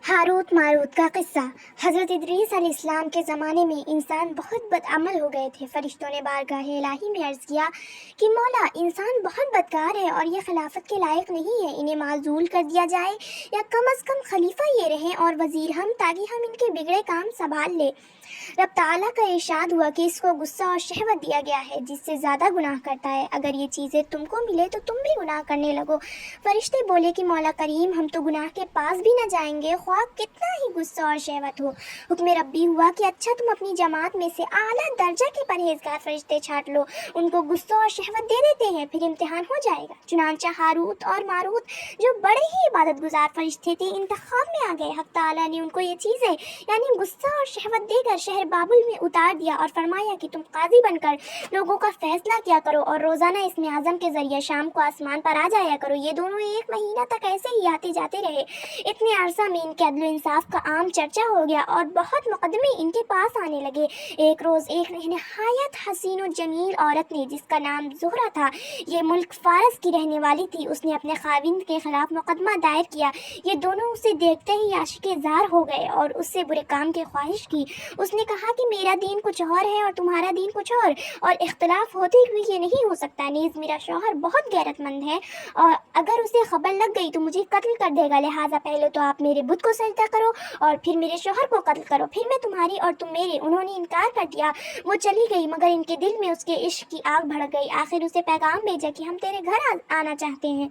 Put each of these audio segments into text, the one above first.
Harut Marut का किस्सा। हज़रत इदरीस अलैहिस्सलाम के ज़माने में इंसान बहुत बदअमल हो गए थे। फरिश्तों ने बारगाह इलाही में अर्ज़ किया कि मौला, इंसान बहुत बदकार है और ये खिलाफत के लायक नहीं है, इन्हें माज़ूल कर दिया जाए या कम अज़ कम खलीफा ये रहें और वज़ीर हम, ताकि हम इनके बिगड़े काम संभाल ले। रब ताला का इरशाद हुआ कि इसको गुस्सा और शहवत दिया गया है, जिससे ज़्यादा गुनाह करता है। अगर ये चीज़ें तुमको मिले तो तुम भी गुनाह करने लगो। फरिश्ते बोले कि मौला करीम, हम तो गुनाह के पास भी न जाएंगे, ख्वाह कितना ही गुस्सा और शहवत हो। हुक्म रब्बी हुआ कि अच्छा, तुम अपनी जमात में से आला दर्जा के परहेजगार फरिश्ते छांट लो, उनको गुस्सा और शहवत दे देते हैं, फिर इम्तिहान हो जाएगा। चुनांचा हारूत और मारूत, जो बड़े ही इबादत गुजार फरिश्ते थे, इंतखाब में आ गए। हक ताला ने उनको ये चीज़ें यानी गुस्सा और शहवत देकर शहर बाबुल में उतार दिया और फरमाया कि तुम काजी बनकर लोगों का फैसला किया करो और रोज़ाना इसमें आज़म के ज़रिए शाम को आसमान पर आ जाया करो। ये दोनों 1 महीना तक ऐसे ही आते जाते रहे। इतने अरसा में इनके अदल इंसाफ का आम चर्चा हो गया और बहुत मुकदमे इनके पास आने लगे। एक रोज़ एक नहायत हसीन और जमील औरत ने, जिसका नाम ज़ुहरा था, ये मुल्क फारस की रहने वाली थी, उसने अपने खाविंद के खिलाफ मुकदमा दायर किया। ये दोनों उसे देखते ही आशिक़े ज़ार हो गए और उससे बुरे काम की ख्वाहिश की। उसने कहा कि मेरा दीन कुछ और है और तुम्हारा दीन कुछ और इख्तलाफ होते हुए ये नहीं हो सकता। नीज़ मेरा शौहर बहुत गैरतमंद है और अगर उसे खबर लग गई तो मुझे कत्ल कर देगा, लिहाजा पहले तो आप मेरे बुत को सजदा करो और फिर मेरे शौहर को कत्ल करो, फिर मैं तुम्हारी और तुम मेरे। उन्होंने इनकार कर दिया। वो चली गई, मगर इनके दिल में उसके इश्क की आग भड़क गई। आखिर उसे पैगाम भेजा कि हम तेरे घर आना चाहते हैं।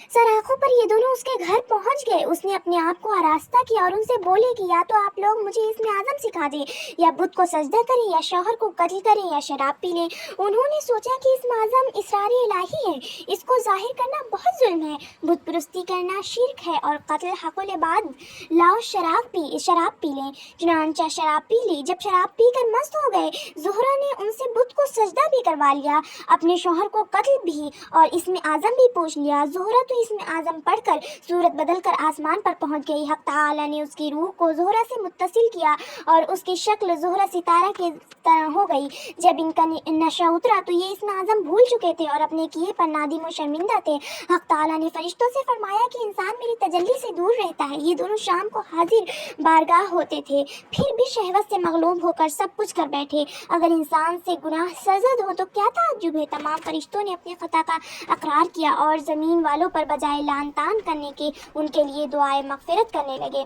सराखों पर ये दोनों उसके घर पहुंच गए। उसने अपने आप को आरास्ता किया और उनसे बोले कि या तो आप लोग मुझे इसमें आज़म सिखा दें, या बुत को सजदा करें, या शौहर को कत्ल करें, या शराब पी लें। उन्होंने सोचा कि इसमें आज़म इसरार इलाही है, इसको जाहिर करना बहुत जुल्म है, बुत परस्ती करना शिर्क है और कत्ल हक़ुल इबाद। लाओ शराब पी लें। चुनांचा शराब पी ली। जब शराब पीकर मस्त हो गए, ज़ुहरा ने उनसे बुत को सजदा भी करवा लिया, अपने शौहर को कत्ल भी और इसमें आज़म भी पूछ लिया। ज़ुहरा तो इसमें आज़म पढ़कर सूरत बदलकर आसमान पर पहुंच गई। हक ताला ने उसकी रूह को ज़ुहरा से मुत्तसिल किया और उसकी शक्ल ज़ुहरा सितारा के तरह हो गई। जब इनका नशा उतरा तो ये इसमें आज़म भूल चुके थे और अपने किए पर नादिम और शर्मिंदा थे। हक ताला ने फरिश्तों से फरमाया कि इंसान मेरी तजल्ली से दूर रहता है। ये दोनों शाम को हाजिर बारगाह होते थे, फिर भी शहवत से मगलूब होकर सब कुछ कर बैठे। अगर इंसान से गुनाह सरजद हो तो क्या ताज्जुब है। तमाम फरिश्तों ने अपने खता का अकरार किया और ज़मीन वालों पर बजाय लान तान करने के उनके लिए दुआए मग़फ़िरत करने लगे।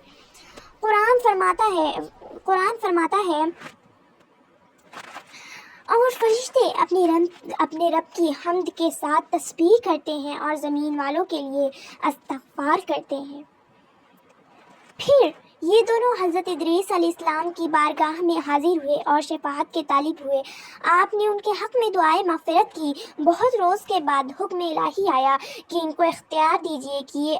कुरान फरमाता है और फरिश्ते अपने रब की हम्द के साथ तस्बीह करते हैं और ज़मीन वालों के लिए इस्तग़फ़ार करते हैं। फिर ये दोनों हज़रत इदरीस अलैहिस्सलाम की बारगाह में हाजिर हुए और शफ़ाअत के तालिब हुए। आपने उनके हक़ में दुआए मग़फ़िरत की। बहुत रोज़ के बाद हुक्म इलाही आया कि इनको इख्तियार दीजिए कि ये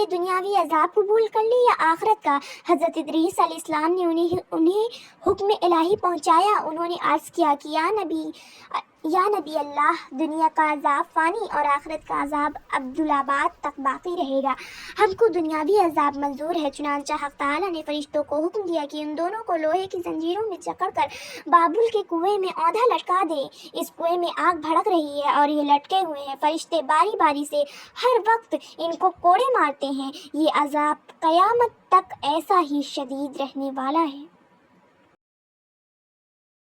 दुनियावी अज़ाब कबूल कर ले या आखिरत का। हज़रत इदरीस अलैहिस्सलाम ने उन्हें हुक्म इलाही पहुँचाया। उन्होंने अर्ज़ किया कि या नबी अल्लाह, दुनिया का अज़ाब फ़ानी और आखिरत का अज़ाब अब्दुलाबाद तक बाकी रहेगा। हमको दुनियावी अज़ाब मंजूर है। चुनांचा हक़ ताला ने फरिश्तों को हुक्म दिया कि उन दोनों को लोहे की जंजीरों में जकड़कर बाबुल के कुएं में औंधा लटका दे। इस कुएं में आग भड़क रही है और ये लटके हुए हैं। फरिश्ते बारी बारी से हर वक्त इनको कोड़े मारते हैं। ये अज़ाब क़यामत तक ऐसा ही शदीद रहने वाला है।